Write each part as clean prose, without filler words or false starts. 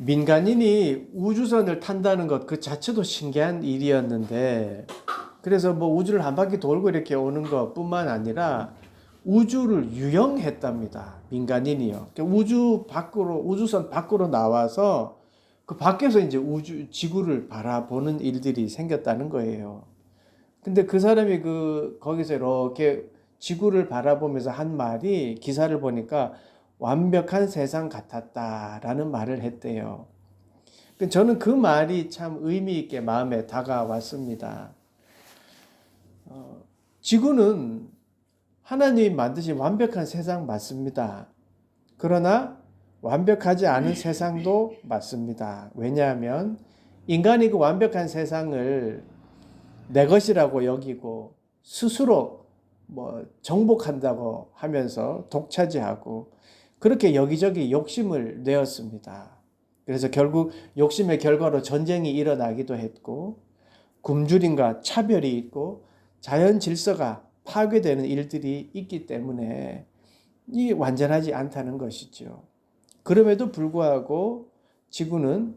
민간인이 우주선을 탄다는 것 그 자체도 신기한 일이었는데, 그래서 뭐 우주를 한 바퀴 돌고 이렇게 오는 것뿐만 아니라 우주를 유영했답니다. 민간인이요. 그러니까 우주선 밖으로 나와서 그 밖에서 이제 지구를 바라보는 일들이 생겼다는 거예요. 근데 그 사람이 거기서 이렇게 지구를 바라보면서 한 말이, 기사를 보니까 완벽한 세상 같았다라는 말을 했대요. 저는 그 말이 참 의미 있게 마음에 다가왔습니다. 지구는 하나님이 만드신 완벽한 세상 맞습니다. 그러나 완벽하지 않은 세상도 맞습니다. 왜냐하면 인간이 그 완벽한 세상을 내 것이라고 여기고 스스로 뭐 정복한다고 하면서 독차지하고 그렇게 여기저기 욕심을 내었습니다. 그래서 결국 욕심의 결과로 전쟁이 일어나기도 했고, 굶주림과 차별이 있고 자연 질서가 파괴되는 일들이 있기 때문에 이 완전하지 않다는 것이죠. 그럼에도 불구하고 지구는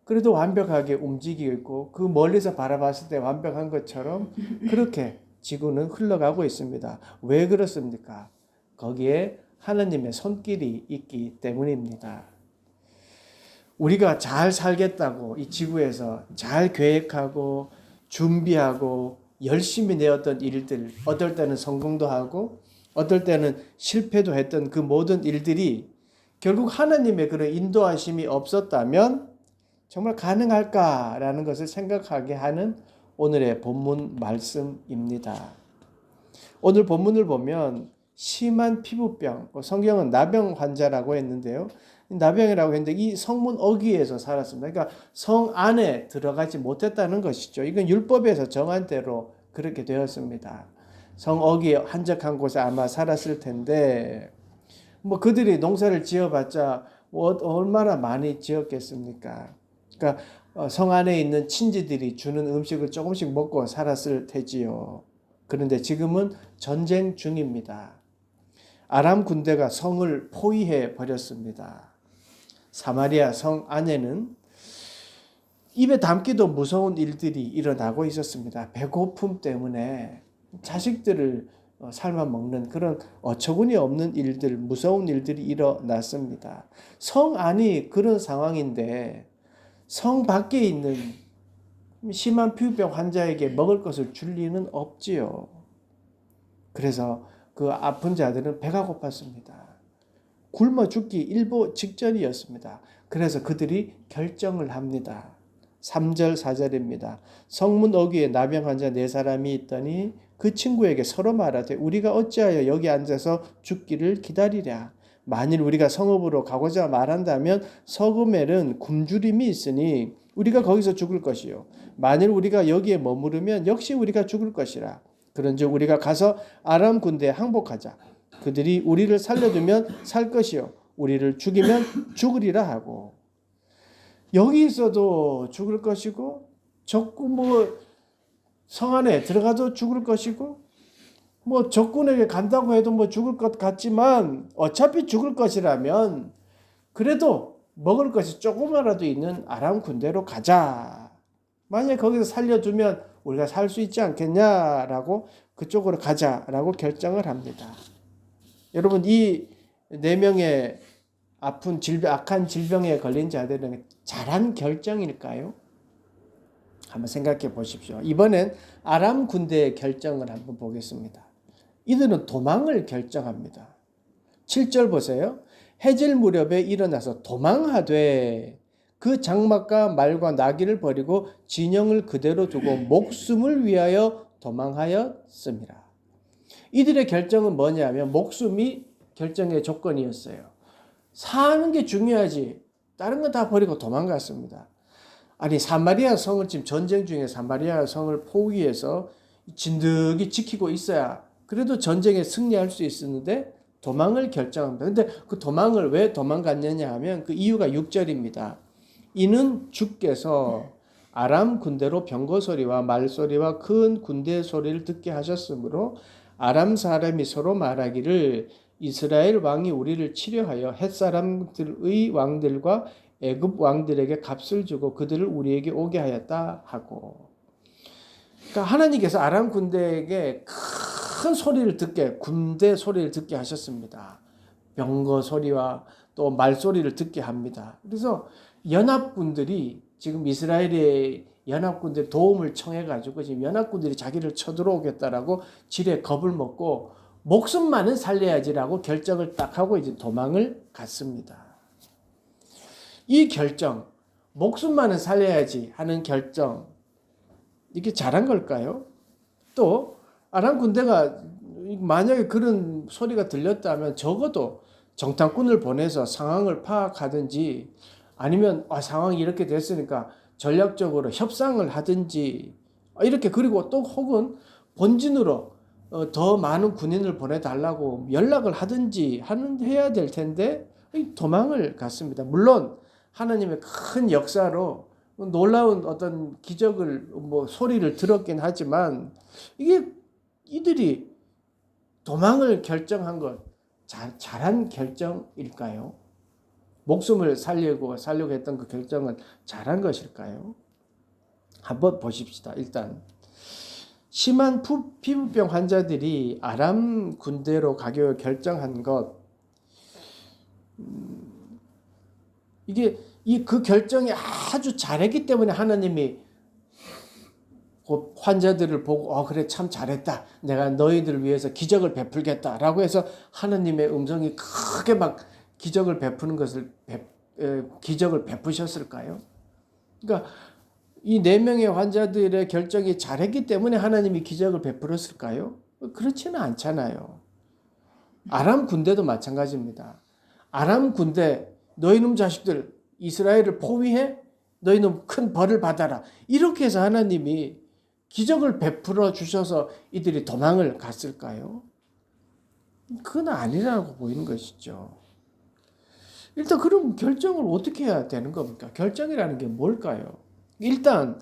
그래도 완벽하게 움직이고 있고, 그 멀리서 바라봤을 때 완벽한 것처럼 그렇게 지구는 흘러가고 있습니다. 왜 그렇습니까? 거기에 하나님의 손길이 있기 때문입니다. 우리가 잘 살겠다고 이 지구에서 잘 계획하고 준비하고 열심히 내었던 일들, 어떨 때는 성공도 하고 어떨 때는 실패도 했던 그 모든 일들이 결국 하나님의 그런 인도하심이 없었다면 정말 가능할까라는 것을 생각하게 하는 오늘의 본문 말씀입니다. 오늘 본문을 보면 심한 피부병, 성경은 나병 환자라고 했는데요. 나병이라고 했는데 이 성문 어귀에서 살았습니다. 그러니까 성 안에 들어가지 못했다는 것이죠. 이건 율법에서 정한 대로 그렇게 되었습니다. 성 어귀 한적한 곳에 아마 살았을 텐데, 뭐 그들이 농사를 지어봤자 얼마나 많이 지었겠습니까? 그러니까 성 안에 있는 친지들이 주는 음식을 조금씩 먹고 살았을 테지요. 그런데 지금은 전쟁 중입니다. 아람 군대가 성을 포위해 버렸습니다. 사마리아 성 안에는 입에 담기도 무서운 일들이 일어나고 있었습니다. 배고픔 때문에 자식들을 삶아 먹는 그런 어처구니 없는 일들, 무서운 일들이 일어났습니다. 성 안이 그런 상황인데 성 밖에 있는 심한 피부병 환자에게 먹을 것을 줄 리는 없지요. 그래서 그 아픈 자들은 배가 고팠습니다. 굶어 죽기 일보 직전이었습니다. 그래서 그들이 결정을 합니다. 3절 4절입니다. 성문 어귀에 나병 환자 4사람이 있더니 그 친구에게 서로 말하되 우리가 어찌하여 여기 앉아서 죽기를 기다리랴. 만일 우리가 성읍으로 가고자 말한다면 서금엘은 굶주림이 있으니 우리가 거기서 죽을 것이요. 만일 우리가 여기에 머무르면 역시 우리가 죽을 것이라. 그런즉 우리가 가서 아람 군대에 항복하자. 그들이 우리를 살려두면 살 것이요 우리를 죽이면 죽으리라 하고. 여기 있어도 죽을 것이고 적군 성 안에 들어가도 죽을 것이고 적군에게 간다고 해도 죽을 것 같지만 어차피 죽을 것이라면 그래도 먹을 것이 조금이라도 있는 아람 군대로 가자. 만약에 거기서 살려두면 우리가 살 수 있지 않겠냐라고 그쪽으로 가자라고 결정을 합니다. 여러분, 이 4명의 악한 질병에 걸린 자들은 잘한 결정일까요? 한번 생각해 보십시오. 이번엔 아람 군대의 결정을 한번 보겠습니다. 이들은 도망을 결정합니다. 7절 보세요. 해질 무렵에 일어나서 도망하되 그 장막과 말과 나귀를 버리고 진영을 그대로 두고 목숨을 위하여 도망하였습니다. 이들의 결정은 뭐냐면 목숨이 결정의 조건이었어요. 사는 게 중요하지 다른 건 다 버리고 도망갔습니다. 아니, 사마리아 성을 지금 전쟁 중에 사마리아 성을 포위해서 진득이 지키고 있어야 그래도 전쟁에 승리할 수 있었는데 도망을 결정합니다. 근데 그 도망을 왜 도망갔느냐 하면 그 이유가 6절입니다. 이는 주께서 아람 군대로 병거 소리와 말소리와 큰 군대 소리를 듣게 하셨으므로 아람 사람이 서로 말하기를 이스라엘 왕이 우리를 치려하여 햇사람들의 왕들과 애굽 왕들에게 값을 주고 그들을 우리에게 오게 하였다 하고. 그러니까 하나님께서 아람 군대에게 큰 소리를 듣게, 군대 소리를 듣게 하셨습니다. 병거 소리와 또 말소리를 듣게 합니다. 그래서 연합군들이 지금 이스라엘의 연합군들이 도움을 청해가지고 지금 연합군들이 자기를 쳐들어오겠다라고 지레 겁을 먹고 목숨만은 살려야지라고 결정을 딱 하고 이제 도망을 갔습니다. 이 결정, 목숨만은 살려야지 하는 결정, 이게 잘한 걸까요? 또 아람 군대가 만약에 그런 소리가 들렸다면 적어도 정탐꾼을 보내서 상황을 파악하든지 아니면 상황이 이렇게 됐으니까 전략적으로 협상을 하든지 이렇게, 그리고 또 혹은 본진으로 더 많은 군인을 보내달라고 연락을 하든지 해야 될 텐데 도망을 갔습니다. 물론 하나님의 큰 역사로 놀라운 어떤 기적을 소리를 들었긴 하지만 이게 이들이 도망을 결정한 것 잘한 결정일까요? 목숨을 살려고 했던 그 결정은 잘한 것일까요? 한번 보십시다. 일단 심한 피부병 환자들이 아람 군대로 가기로 결정한 것, 이게 그 결정이 아주 잘했기 때문에 하나님이 그 환자들을 보고 그래 참 잘했다, 내가 너희들을 위해서 기적을 베풀겠다라고 해서 하나님의 음성이 크게 막 기적을 베푸는 것을 기적을 베푸셨을까요? 그러니까 이 4명의 환자들의 결정이 잘했기 때문에 하나님이 기적을 베풀었을까요? 그렇지는 않잖아요. 아람 군대도 마찬가지입니다. 아람 군대, 너희놈 자식들 이스라엘을 포위해? 너희놈 큰 벌을 받아라. 이렇게 해서 하나님이 기적을 베풀어 주셔서 이들이 도망을 갔을까요? 그건 아니라고 보이는 것이죠. 일단 그럼 결정을 어떻게 해야 되는 겁니까? 결정이라는 게 뭘까요? 일단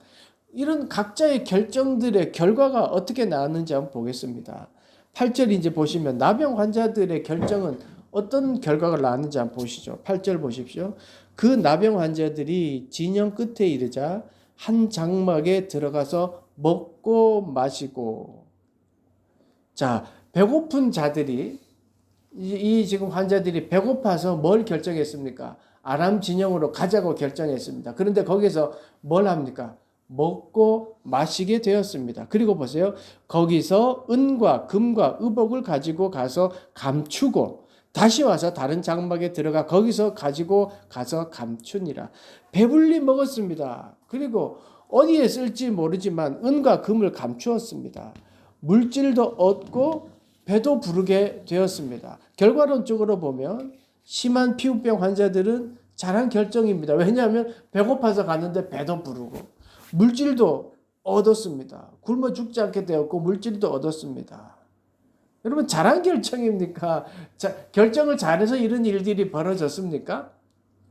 이런 각자의 결정들의 결과가 어떻게 나왔는지 한번 보겠습니다. 8절 이제 보시면 나병 환자들의 결정은 어떤 결과가 나왔는지 한번 보시죠. 8절 보십시오. 그 나병 환자들이 진영 끝에 이르자 한 장막에 들어가서 먹고 마시고. 자, 배고픈 자들이 이 지금 환자들이 배고파서 뭘 결정했습니까? 아람 진영으로 가자고 결정했습니다. 그런데 거기서 뭘 합니까? 먹고 마시게 되었습니다. 그리고 보세요. 거기서 은과 금과 의복을 가지고 가서 감추고 다시 와서 다른 장막에 들어가 거기서 가지고 가서 감추니라. 배불리 먹었습니다. 그리고 어디에 쓸지 모르지만 은과 금을 감추었습니다. 물질도 얻고 배도 부르게 되었습니다. 결과론적으로 보면 심한 피부병 환자들은 잘한 결정입니다. 왜냐하면 배고파서 갔는데 배도 부르고 물질도 얻었습니다. 굶어 죽지 않게 되었고 물질도 얻었습니다. 여러분 잘한 결정입니까? 결정을 잘해서 이런 일들이 벌어졌습니까?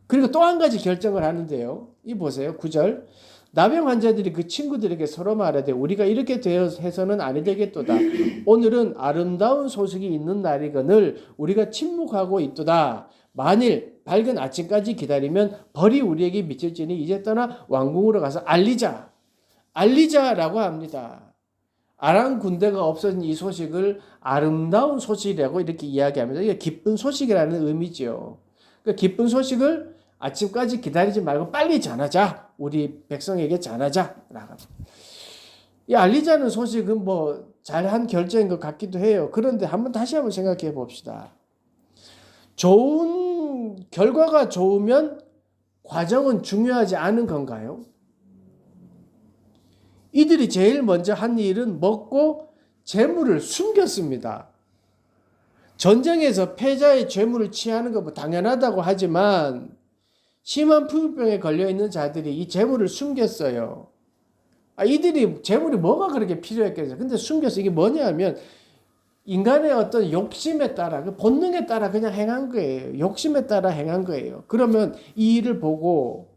그리고 또 한 가지 결정을 하는데요. 이 보세요. 9절. 나병 환자들이 그 친구들에게 서로 말하되 우리가 이렇게 해서는 아니 되겠도다. 오늘은 아름다운 소식이 있는 날이거늘 우리가 침묵하고 있도다. 만일 밝은 아침까지 기다리면 벌이 우리에게 미칠지니 이제 떠나 왕궁으로 가서 알리자라고 합니다. 아람 군대가 없어진 이 소식을 아름다운 소식이라고 이렇게 이야기합니다. 이게 기쁜 소식이라는 의미죠. 그 기쁜 소식을 아침까지 기다리지 말고 빨리 전하자. 우리 백성에게 전하자. 이 알리자는 소식은 잘한 결정인 것 같기도 해요. 그런데 다시 한번 생각해 봅시다. 좋은 결과가 좋으면 과정은 중요하지 않은 건가요? 이들이 제일 먼저 한 일은 먹고 재물을 숨겼습니다. 전쟁에서 패자의 재물을 취하는 것 당연하다고 하지만 심한 피부병에 걸려있는 자들이 이 재물을 숨겼어요. 이들이 재물이 뭐가 그렇게 필요했겠어요? 근데 숨겼어. 이게 뭐냐면 인간의 어떤 욕심에 따라, 본능에 따라 그냥 행한 거예요. 욕심에 따라 행한 거예요. 그러면 이 일을 보고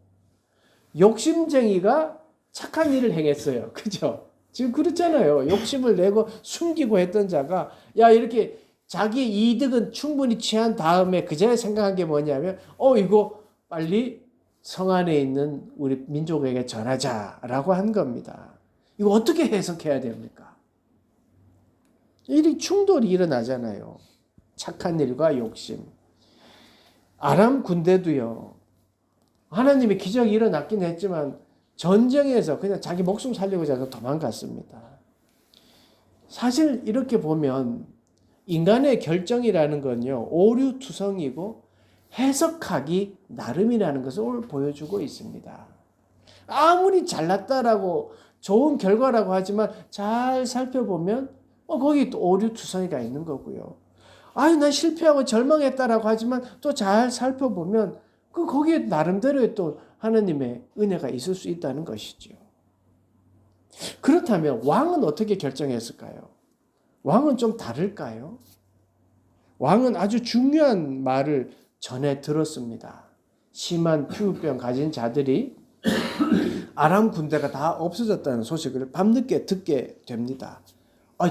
욕심쟁이가 착한 일을 행했어요. 그죠? 지금 그렇잖아요. 욕심을 내고 숨기고 했던 자가 이렇게 자기 이득은 충분히 취한 다음에 그 전에 생각한 게 뭐냐면 이거 빨리 성 안에 있는 우리 민족에게 전하자라고 한 겁니다. 이거 어떻게 해석해야 됩니까? 이 충돌이 일어나잖아요. 착한 일과 욕심. 아람 군대도요. 하나님의 기적이 일어났긴 했지만 전쟁에서 그냥 자기 목숨 살리고자 해서 도망갔습니다. 사실 이렇게 보면 인간의 결정이라는 건요. 오류투성이고 해석하기 나름이라는 것을 보여주고 있습니다. 아무리 잘났다라고 좋은 결과라고 하지만 잘 살펴보면 거기 또 오류투성이가 있는 거고요. 난 실패하고 절망했다라고 하지만 또 잘 살펴보면 거기에 나름대로의 또 하나님의 은혜가 있을 수 있다는 것이죠. 그렇다면 왕은 어떻게 결정했을까요? 왕은 좀 다를까요? 왕은 아주 중요한 말을 전해 들었습니다. 심한 피부병 가진 자들이 아람 군대가 다 없어졌다는 소식을 밤늦게 듣게 됩니다.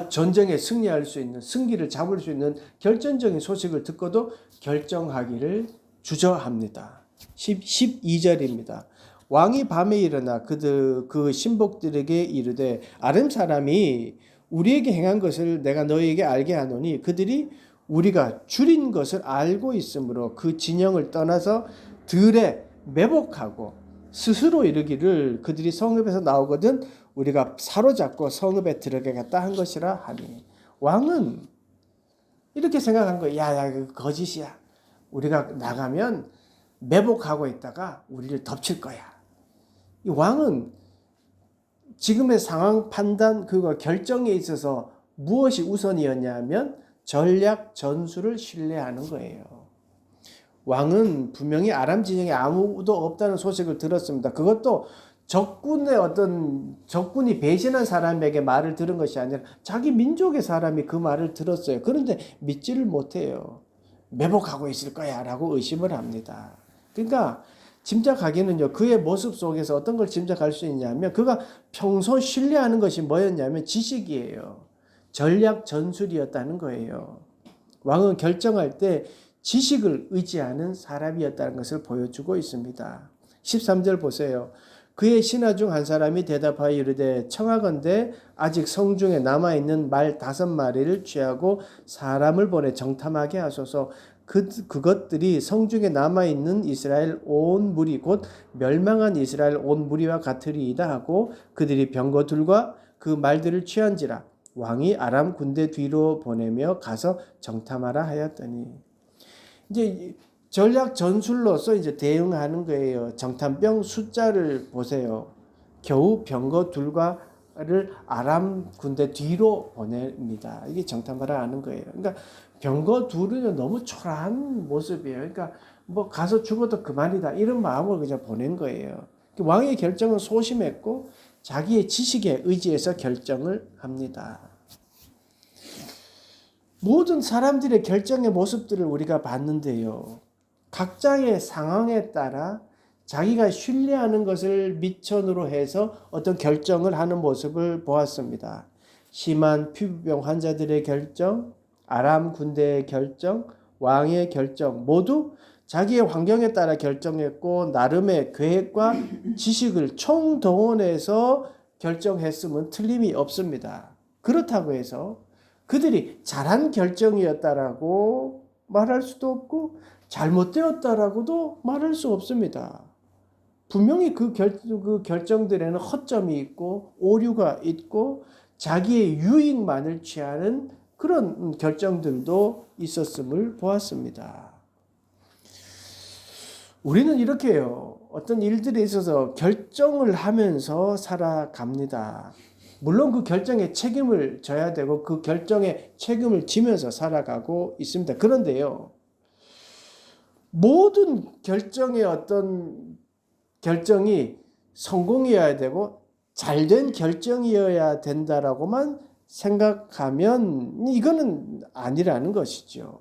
전쟁에 승리할 수 있는, 승기를 잡을 수 있는 결정적인 소식을 듣고도 결정하기를 주저합니다. 12절입니다. 왕이 밤에 일어나 그 신복들에게 이르되 아람 사람이 우리에게 행한 것을 내가 너희에게 알게 하노니 그들이 우리가 줄인 것을 알고 있으므로 그 진영을 떠나서 들에 매복하고 스스로 이르기를 그들이 성읍에서 나오거든 우리가 사로잡고 성읍에 들어가겠다 한 것이라 하니 왕은 이렇게 생각한 거예요. 야, 그 거짓이야. 우리가 나가면 매복하고 있다가 우리를 덮칠 거야. 이 왕은 지금의 상황 판단 그거 결정에 있어서 무엇이 우선이었냐면 전략 전술을 신뢰하는 거예요. 왕은 분명히 아람 진영에 아무도 없다는 소식을 들었습니다. 그것도 적군이 배신한 사람에게 말을 들은 것이 아니라 자기 민족의 사람이 그 말을 들었어요. 그런데 믿지를 못해요. 매복하고 있을 거야 라고 의심을 합니다. 그러니까 짐작하기는요. 그의 모습 속에서 어떤 걸 짐작할 수 있냐면 그가 평소 신뢰하는 것이 뭐였냐면 지식이에요. 전략 전술이었다는 거예요. 왕은 결정할 때 지식을 의지하는 사람이었다는 것을 보여주고 있습니다. 13절 보세요. 그의 신하 중 한 사람이 대답하여 이르되 청하건대 아직 성중에 남아있는 말 5마리를 취하고 사람을 보내 정탐하게 하소서. 그것들이 성중에 남아있는 이스라엘 온 무리 곧 멸망한 이스라엘 온 무리와 같으리이다 하고 그들이 병거들과 그 말들을 취한지라 왕이 아람 군대 뒤로 보내며 가서 정탐하라 하였더니 이제 전략 전술로서 이제 대응하는 거예요. 정탐병 숫자를 보세요. 겨우 병거 둘과를 아람 군대 뒤로 보냅니다. 이게 정탐하라 하는 거예요. 그러니까 병거 둘은 너무 초라한 모습이에요. 그러니까 뭐 가서 죽어도 그만이다 이런 마음을 그냥 보낸 거예요. 왕의 결정은 소심했고 자기의 지식에 의지해서 결정을 합니다. 모든 사람들의 결정의 모습들을 우리가 봤는데요. 각자의 상황에 따라 자기가 신뢰하는 것을 미천으로 해서 어떤 결정을 하는 모습을 보았습니다. 심한 피부병 환자들의 결정, 아람 군대의 결정, 왕의 결정 모두 자기의 환경에 따라 결정했고 나름의 계획과 지식을 총동원해서 결정했음은 틀림이 없습니다. 그렇다고 해서 그들이 잘한 결정이었다라고 말할 수도 없고 잘못되었다라고도 말할 수 없습니다. 분명히 그 결정들에는 허점이 있고 오류가 있고 자기의 유익만을 취하는 그런 결정들도 있었음을 보았습니다. 우리는 이렇게 해요. 어떤 일들에 있어서 결정을 하면서 살아갑니다. 물론 그 결정에 책임을 져야 되고 그 결정에 책임을 지면서 살아가고 있습니다. 그런데요. 모든 결정의 어떤 결정이 성공이어야 되고 잘된 결정이어야 된다라고만 생각하면 이거는 아니라는 것이죠.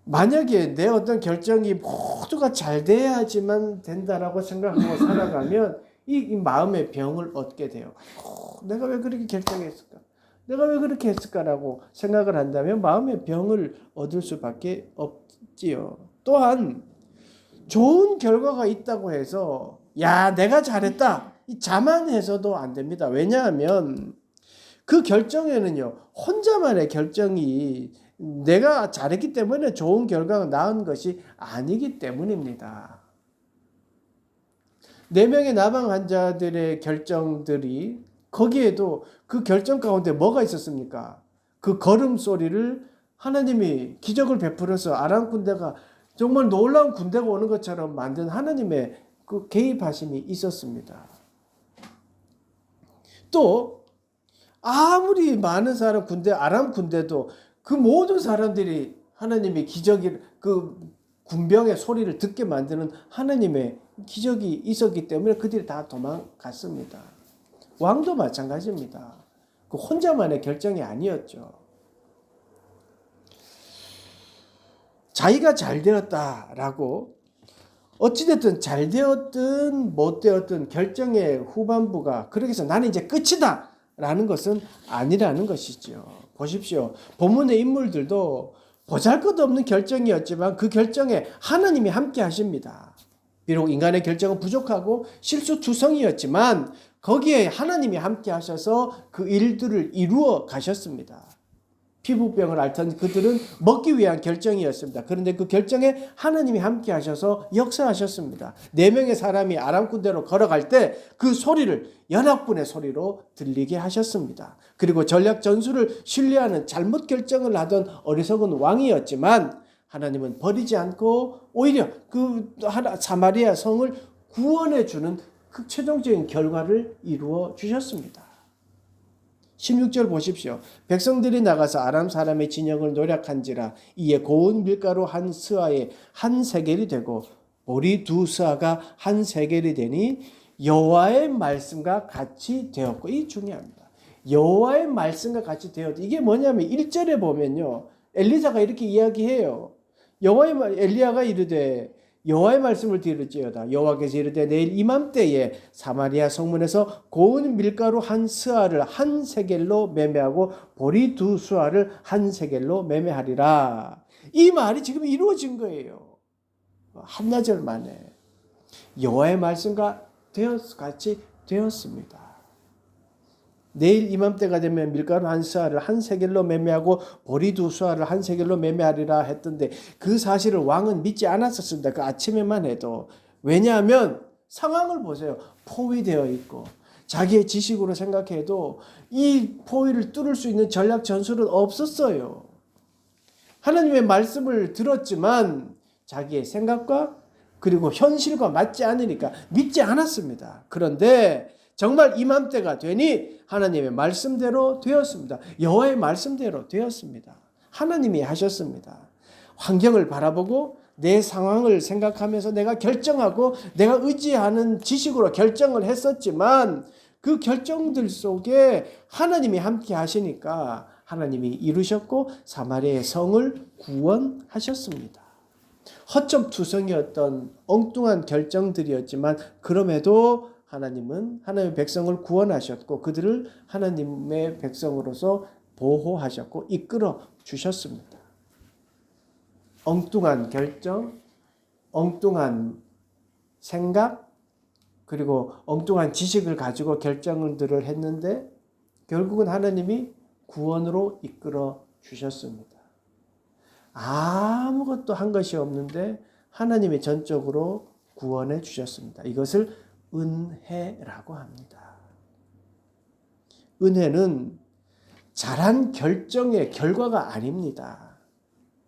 만약에 내 어떤 결정이 모두가 잘 돼야지만 된다라고 생각하고 살아가면 이 마음의 병을 얻게 돼요. 내가 왜 그렇게 결정했을까? 내가 왜 그렇게 했을까라고 생각을 한다면 마음의 병을 얻을 수밖에 없지요. 또한 좋은 결과가 있다고 해서 야 내가 잘했다 이 자만해서도 안 됩니다. 왜냐하면 그 결정에는요 혼자만의 결정이 내가 잘했기 때문에 좋은 결과가 나온 것이 아니기 때문입니다. 4명의 나방 환자들의 결정들이 거기에도 그 결정 가운데 뭐가 있었습니까? 그 걸음소리를 하나님이 기적을 베풀어서 아람 군대가 정말 놀라운 군대가 오는 것처럼 만든 하나님의 그 개입하심이 있었습니다. 또 아무리 많은 사람 군대 아람 군대도 그 모든 사람들이 하나님의 기적이 그 군병의 소리를 듣게 만드는 하나님의 기적이 있었기 때문에 그들이 다 도망갔습니다. 왕도 마찬가지입니다. 그 혼자만의 결정이 아니었죠. 자기가 잘 되었다라고 어찌됐든 잘 되었든 못 되었든 결정의 후반부가 그렇게 해서 나는 이제 끝이다 라는 것은 아니라는 것이죠. 보십시오. 본문의 인물들도 보잘것없는 결정이었지만 그 결정에 하나님이 함께 하십니다. 비록 인간의 결정은 부족하고 실수투성이었지만 거기에 하나님이 함께 하셔서 그 일들을 이루어 가셨습니다. 피부병을 앓던 그들은 먹기 위한 결정이었습니다. 그런데 그 결정에 하나님이 함께 하셔서 역사하셨습니다. 4명의 사람이 아람 군대로 걸어갈 때 그 소리를 연합군의 소리로 들리게 하셨습니다. 그리고 전략 전술을 신뢰하는 잘못 결정을 하던 어리석은 왕이었지만 하나님은 버리지 않고 오히려 그 사마리아 성을 구원해 주는 그 최종적인 결과를 이루어 주셨습니다. 16절 보십시오. 백성들이 나가서 아람 사람의 진영을 노략한지라 이에 고운 밀가루 한 스아에 한 세겔이 되고 보리 2스아가 한 세겔이 되니 여호와의 말씀과 같이 되었고 이 중요합니다. 여호와의 말씀과 같이 되었다. 이게 뭐냐면 1절에 보면요. 엘리사가 이렇게 이야기해요. 엘리야가 이르되 여호와의 말씀을 들을지어다. 여호와께서 이르되 내일 이맘때에 사마리아 성문에서 고운 밀가루 한 스아를 한 세겔로 매매하고 보리 2스아를 한 세겔로 매매하리라. 이 말이 지금 이루어진 거예요. 한나절 만에 여호와의 말씀과 같이 되었습니다. 내일 이맘때가 되면 밀가루 한 스아를 한 세겔로 매매하고 보리 2스아를 한 세겔로 매매하리라 했던데 그 사실을 왕은 믿지 않았었습니다. 그 아침에만 해도. 왜냐하면 상황을 보세요. 포위되어 있고 자기의 지식으로 생각해도 이 포위를 뚫을 수 있는 전략 전술은 없었어요. 하나님의 말씀을 들었지만 자기의 생각과 그리고 현실과 맞지 않으니까 믿지 않았습니다. 그런데 정말 이맘때가 되니 하나님의 말씀대로 되었습니다. 여호와의 말씀대로 되었습니다. 하나님이 하셨습니다. 환경을 바라보고 내 상황을 생각하면서 내가 결정하고 내가 의지하는 지식으로 결정을 했었지만 그 결정들 속에 하나님이 함께 하시니까 하나님이 이루셨고 사마리아의 성을 구원하셨습니다. 허점투성이었던 엉뚱한 결정들이었지만 그럼에도 하나님은 하나님의 백성을 구원하셨고 그들을 하나님의 백성으로서 보호하셨고 이끌어 주셨습니다. 엉뚱한 결정, 엉뚱한 생각, 그리고 엉뚱한 지식을 가지고 결정들을 했는데 결국은 하나님이 구원으로 이끌어 주셨습니다. 아무것도 한 것이 없는데 하나님이 전적으로 구원해 주셨습니다. 이것을 은혜라고 합니다. 은혜는 잘한 결정의 결과가 아닙니다.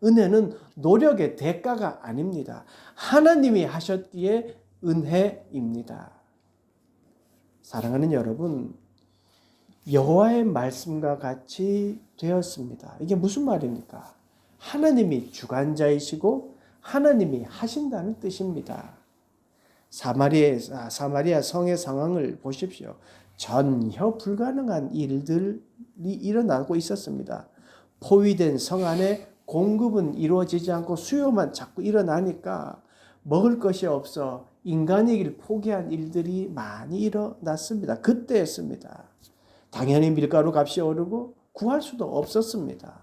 은혜는 노력의 대가가 아닙니다. 하나님이 하셨기에 은혜입니다. 사랑하는 여러분, 여호와의 말씀과 같이 되었습니다. 이게 무슨 말입니까? 하나님이 주관자이시고 하나님이 하신다는 뜻입니다. 사마리아 성의 상황을 보십시오. 전혀 불가능한 일들이 일어나고 있었습니다. 포위된 성 안에 공급은 이루어지지 않고 수요만 자꾸 일어나니까 먹을 것이 없어 인간이길 포기한 일들이 많이 일어났습니다. 그때였습니다. 당연히 밀가루 값이 오르고 구할 수도 없었습니다.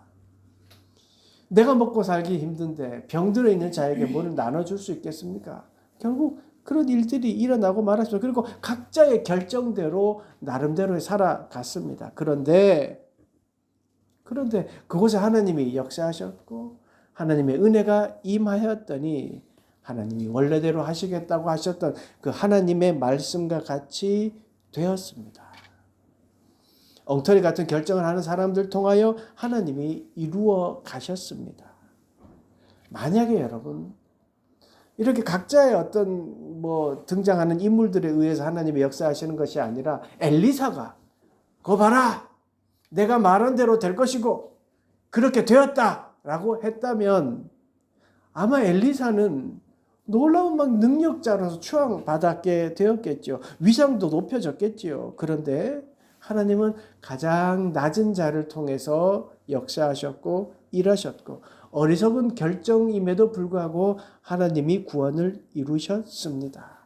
내가 먹고 살기 힘든데 병들어 있는 자에게 뭐를 나눠줄 수 있겠습니까? 결국 그런 일들이 일어나고 말았습니다. 그리고 각자의 결정대로 나름대로 살아갔습니다. 그런데 그곳에 하나님이 역사하셨고 하나님의 은혜가 임하였더니 하나님이 원래대로 하시겠다고 하셨던 그 하나님의 말씀과 같이 되었습니다. 엉터리 같은 결정을 하는 사람들 통하여 하나님이 이루어 가셨습니다. 만약에 여러분 이렇게 각자의 어떤 등장하는 인물들에 의해서 하나님이 역사하시는 것이 아니라 엘리사가 거 봐라 내가 말한 대로 될 것이고 그렇게 되었다라고 했다면 아마 엘리사는 놀라운 능력자로서 추앙받았게 되었겠죠. 위상도 높여졌겠지요. 그런데 하나님은 가장 낮은 자를 통해서 역사하셨고 일하셨고 어리석은 결정임에도 불구하고 하나님이 구원을 이루셨습니다.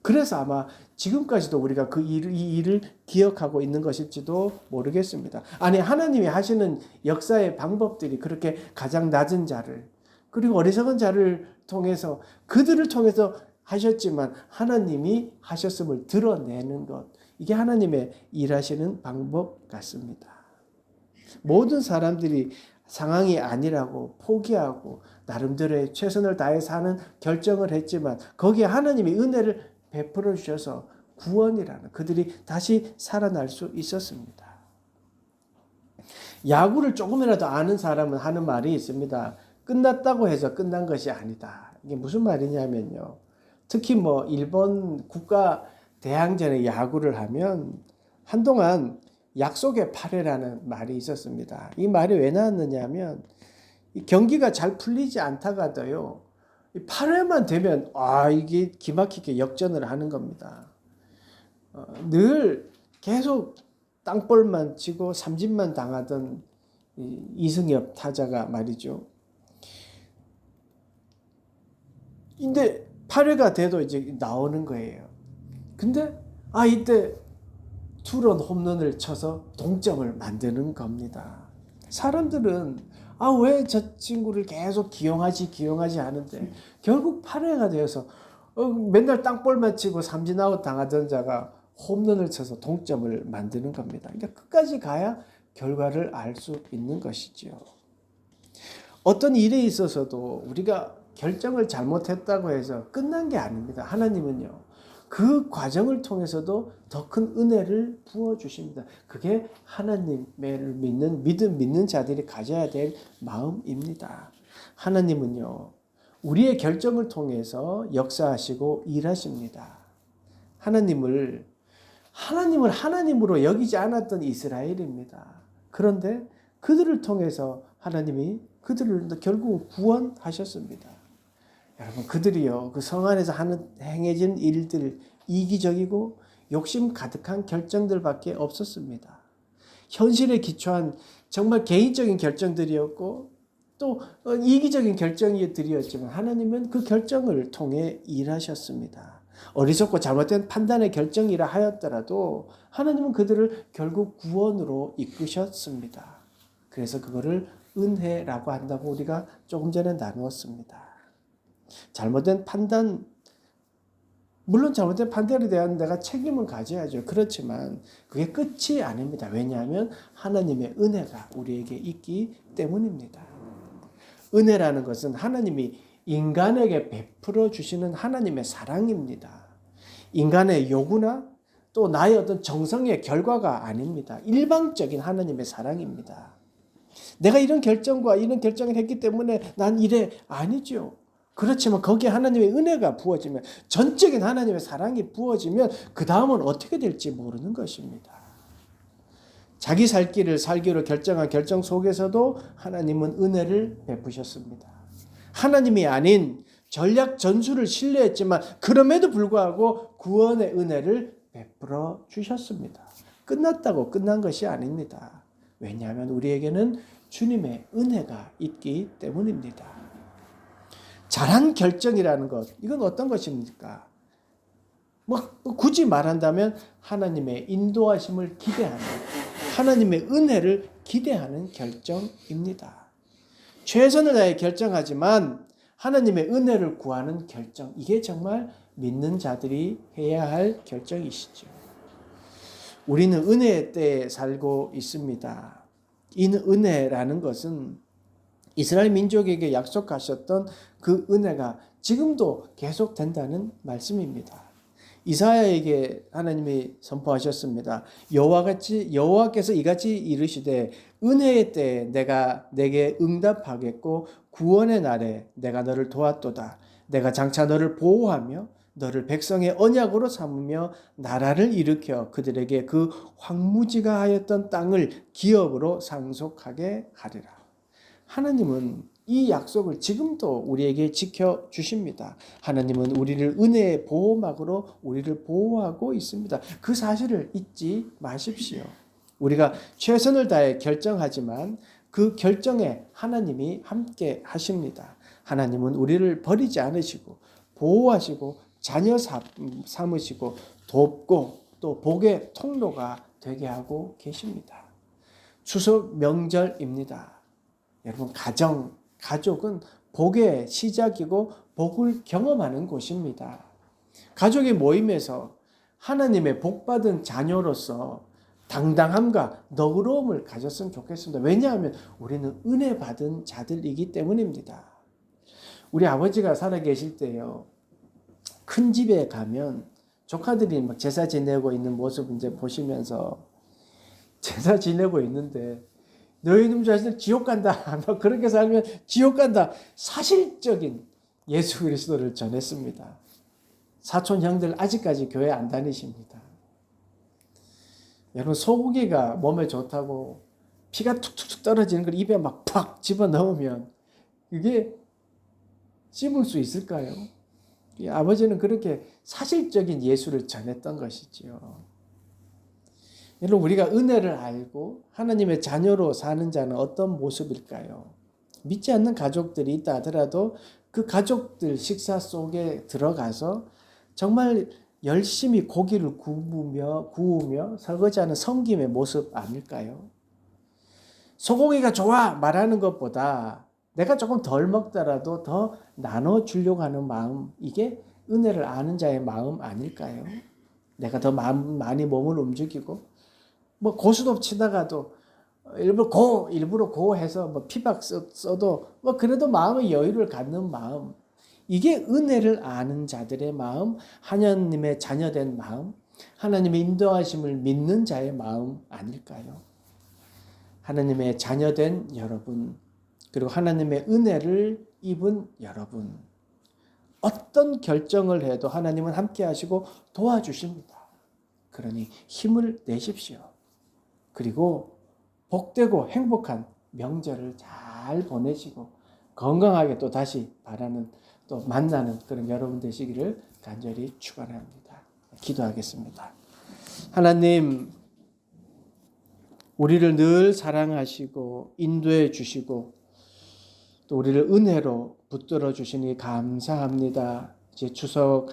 그래서 아마 지금까지도 우리가 이 일을 기억하고 있는 것일지도 모르겠습니다. 아니 하나님이 하시는 역사의 방법들이 그렇게 가장 낮은 자를 그리고 어리석은 자를 통해서 그들을 통해서 하셨지만 하나님이 하셨음을 드러내는 것 이게 하나님의 일하시는 방법 같습니다. 모든 사람들이 상황이 아니라고 포기하고 나름대로의 최선을 다해서 하는 결정을 했지만 거기에 하나님이 은혜를 베풀어 주셔서 구원이라는 그들이 다시 살아날 수 있었습니다. 야구를 조금이라도 아는 사람은 하는 말이 있습니다. 끝났다고 해서 끝난 것이 아니다. 이게 무슨 말이냐면요. 특히 일본 국가 대항전에 야구를 하면 한동안 약속의 8회라는 말이 있었습니다. 이 말이 왜 나왔느냐 하면 이 경기가 잘 풀리지 않다가도요. 8회만 되면 이게 기막히게 역전을 하는 겁니다. 늘 계속 땅볼만 치고 삼진만 당하던 이승엽 타자가 말이죠. 근데 8회가 돼도 이제 나오는 거예요. 근데 이때 투런 홈런을 쳐서 동점을 만드는 겁니다. 사람들은 왜 저 친구를 계속 기용하지 하는데 결국 8회가 되어서 맨날 땅볼만 치고 삼진아웃 당하던 자가 홈런을 쳐서 동점을 만드는 겁니다. 그러니까 끝까지 가야 결과를 알 수 있는 것이죠. 어떤 일에 있어서도 우리가 결정을 잘못했다고 해서 끝난 게 아닙니다. 하나님은요. 그 과정을 통해서도 더 큰 은혜를 부어주십니다. 그게 하나님을 믿는 자들이 가져야 될 마음입니다. 하나님은요. 우리의 결정을 통해서 역사하시고 일하십니다. 하나님을 하나님으로 여기지 않았던 이스라엘입니다. 그런데 그들을 통해서 하나님이 그들을 결국 구원하셨습니다. 여러분 그들이요 그 성 안에서 행해진 일들 이기적이고 욕심 가득한 결정들밖에 없었습니다. 현실에 기초한 정말 개인적인 결정들이었고 또 이기적인 결정들이었지만 하나님은 그 결정을 통해 일하셨습니다. 어리석고 잘못된 판단의 결정이라 하였더라도 하나님은 그들을 결국 구원으로 이끄셨습니다. 그래서 그거를 은혜라고 한다고 우리가 조금 전에 나누었습니다. 잘못된 판단, 물론 잘못된 판단에 대한 내가 책임을 가져야죠. 그렇지만 그게 끝이 아닙니다. 왜냐하면 하나님의 은혜가 우리에게 있기 때문입니다. 은혜라는 것은 하나님이 인간에게 베풀어 주시는 하나님의 사랑입니다. 인간의 요구나 또 나의 어떤 정성의 결과가 아닙니다. 일방적인 하나님의 사랑입니다. 내가 이런 결정을 했기 때문에 난 이래 아니죠. 그렇지만 거기에 하나님의 은혜가 부어지면 전적인 하나님의 사랑이 부어지면 그 다음은 어떻게 될지 모르는 것입니다. 자기 살 길을 살기로 결정한 결정 속에서도 하나님은 은혜를 베푸셨습니다. 하나님이 아닌 전략 전술을 신뢰했지만 그럼에도 불구하고 구원의 은혜를 베풀어 주셨습니다. 끝났다고 끝난 것이 아닙니다. 왜냐하면 우리에게는 주님의 은혜가 있기 때문입니다. 잘한 결정이라는 것, 이건 어떤 것입니까? 굳이 말한다면 하나님의 인도하심을 기대하는, 하나님의 은혜를 기대하는 결정입니다. 최선을 다해 결정하지만 하나님의 은혜를 구하는 결정, 이게 정말 믿는 자들이 해야 할 결정이시죠. 우리는 은혜의 때에 살고 있습니다. 이 은혜라는 것은 이스라엘 민족에게 약속하셨던 그 은혜가 지금도 계속된다는 말씀입니다. 이사야에게 하나님이 선포하셨습니다. 여호와께서 이같이 이르시되 은혜의 때에 내가 내게 응답하겠고 구원의 날에 내가 너를 도왔도다. 내가 장차 너를 보호하며 너를 백성의 언약으로 삼으며 나라를 일으켜 그들에게 그 황무지가 하였던 땅을 기업으로 상속하게 하리라. 하나님은 이 약속을 지금도 우리에게 지켜주십니다. 하나님은 우리를 은혜의 보호막으로 우리를 보호하고 있습니다. 그 사실을 잊지 마십시오. 우리가 최선을 다해 결정하지만 그 결정에 하나님이 함께 하십니다. 하나님은 우리를 버리지 않으시고 보호하시고 자녀 삼으시고 돕고 또 복의 통로가 되게 하고 계십니다. 추석 명절입니다. 여러분, 가족은 복의 시작이고 복을 경험하는 곳입니다. 가족의 모임에서 하나님의 복받은 자녀로서 당당함과 너그러움을 가졌으면 좋겠습니다. 왜냐하면 우리는 은혜 받은 자들이기 때문입니다. 우리 아버지가 살아계실 때요, 큰 집에 가면 조카들이 막 제사 지내고 있는 모습 이제 보시면서 제사 지내고 있는데 너희놈 자식들 지옥 간다. 뭐 그렇게 살면 지옥 간다. 사실적인 예수 그리스도를 전했습니다. 사촌 형들 아직까지 교회 안 다니십니다. 여러분, 소고기가 몸에 좋다고 피가 툭툭툭 떨어지는 걸 입에 막 팍 집어넣으면 그게 씹을 수 있을까요? 아버지는 그렇게 사실적인 예수를 전했던 것이지요. 여러분, 우리가 은혜를 알고 하나님의 자녀로 사는 자는 어떤 모습일까요? 믿지 않는 가족들이 있다 하더라도 그 가족들 식사 속에 들어가서 정말 열심히 고기를 구우며 설거지하는 섬김의 모습 아닐까요? 소고기가 좋아 말하는 것보다 내가 조금 덜 먹더라도 더 나눠주려고 하는 마음, 이게 은혜를 아는 자의 마음 아닐까요? 내가 더 많이 몸을 움직이고 뭐 고수도 치다가도 일부러 고 해서 뭐 피박 써도 뭐 그래도 마음의 여유를 갖는 마음, 이게 은혜를 아는 자들의 마음, 하나님의 자녀된 마음, 하나님의 인도하심을 믿는 자의 마음 아닐까요? 하나님의 자녀된 여러분, 그리고 하나님의 은혜를 입은 여러분, 어떤 결정을 해도 하나님은 함께 하시고 도와주십니다. 그러니 힘을 내십시오. 그리고 복되고 행복한 명절을 잘 보내시고 건강하게 또 다시 바라는, 또 만나는 그런 여러분 되시기를 간절히 축원합니다. 기도하겠습니다. 하나님, 우리를 늘 사랑하시고 인도해 주시고 또 우리를 은혜로 붙들어 주시니 감사합니다. 이제 추석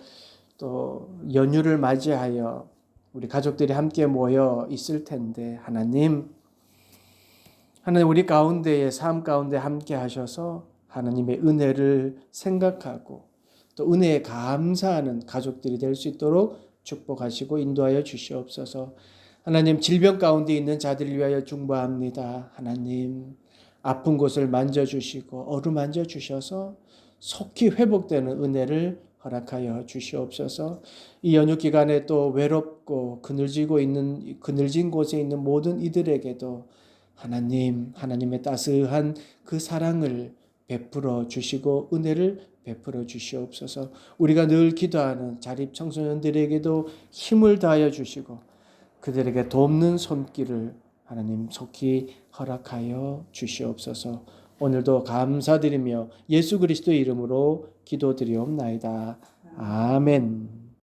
또 연휴를 맞이하여 우리 가족들이 함께 모여 있을 텐데 하나님 우리 가운데의 삶 가운데 함께 하셔서 하나님의 은혜를 생각하고 또 은혜에 감사하는 가족들이 될 수 있도록 축복하시고 인도하여 주시옵소서. 하나님, 질병 가운데 있는 자들을 위하여 중보합니다. 하나님, 아픈 곳을 만져주시고 어루만져 주셔서 속히 회복되는 은혜를 허락하여 주시옵소서. 이 연휴 기간에 또 외롭고 그늘진 곳에 있는 모든 이들에게도 하나님의 따스한 그 사랑을 베풀어 주시고 은혜를 베풀어 주시옵소서. 우리가 늘 기도하는 자립 청소년들에게도 힘을 다하여 주시고 그들에게 돕는 손길을 하나님 속히 허락하여 주시옵소서. 오늘도 감사드리며 예수 그리스도의 이름으로 기도드리옵나이다. 아멘.